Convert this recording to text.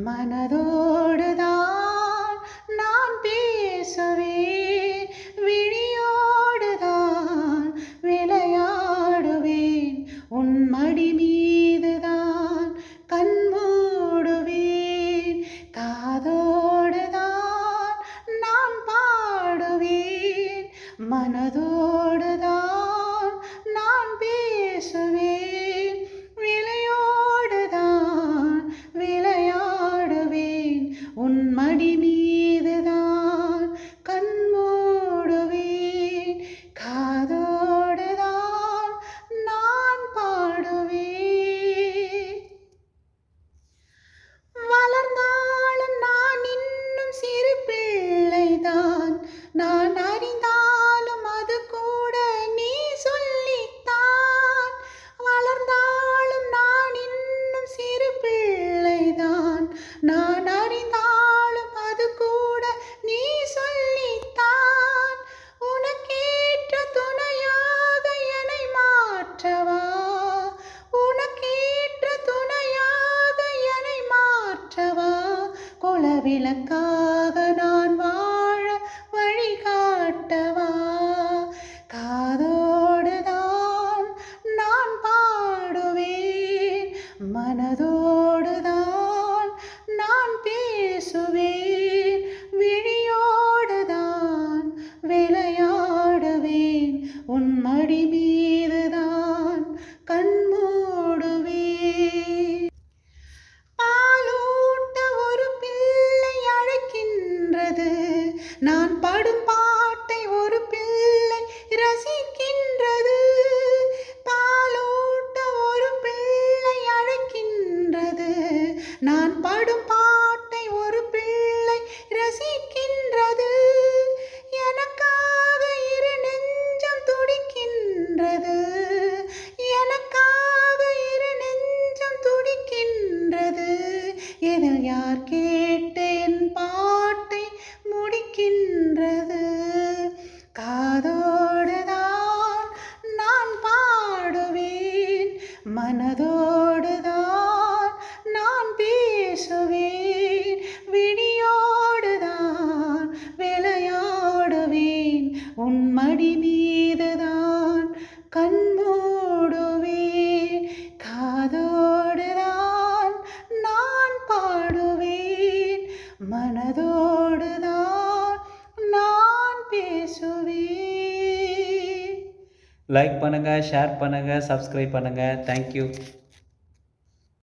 மனதோடுதான் நான் பேசுவேன், விழியோடுதான் விளையாடுவேன், உன் மடி மீதுதான் கண் மூடுவேன், காதோடுதான் நான் பாடுவேன், மனதோடுதான் நான் பேசுவேன், விழியோடுதான் விளையாடுவேன், உன் மடி மீதுதான் கண் மூடுவேன், காதோடுதான் நான் பாடுவேன். வளர்ந்தாலும் நான் இன்னும் சிறு பிள்ளைதான், நான் அறிந்தாலும் அது கூட நீ சொல்லித்தான். வளர்ந்தாலும் நான் இன்னும் சிறு பிள்ளைதான், நான் அறிந்தாலும் அது கூட நீ சொல்லித்தான். உனக்கேற்ற துணையாக என்னை மாற்றவா, உனக்கேற்ற துணையாக என்னை மாற்றவா, குலவிளக்காக நான் வாழ வழிகாட்டவா, காதோடுதான் நான் பாடுவேன், மனதோடுதான் நான் பேசுவேன், விழியோடுதான் விளையாடுவேன், உன் மடி மீதுதான் கண் மூடுவேன். பாலூட்ட ஒரு பிள்ளை அழைக்கின்றது, நான் படும் பாட்டை ஒரு பிள்ளை ரசிக்கின்றது. பாலூட்ட ஒரு பிள்ளை அழைக்கின்றது, நான் படும் பாட்டை ஒரு பிள்ளை ரசிக்கின்றது. எனக்காக இரு நெஞ்சம் துடிக்கின்றது, எனக்காக இரு நெஞ்சம் துடிக்கின்றது. இதில் யார் கேட்டு என் பாட்டை முடிக்கின்றது, காதோடுதான் நான் பாடுவேன், மனதோடுதான் நான் பேசுவேன், விழியோடுதான் விளையாடுவேன், உன் மடி மீதுதான் கண் மூடுவேன், காதோடுதான் நான் பாடுவேன், மனதோடுதான் நான் பேசுவேன். லைக் பண்ணுங்கள், ஷேர் பண்ணுங்கள், சப்ஸ்கிரைப் பண்ணுங்கள். தேங்க்யூ.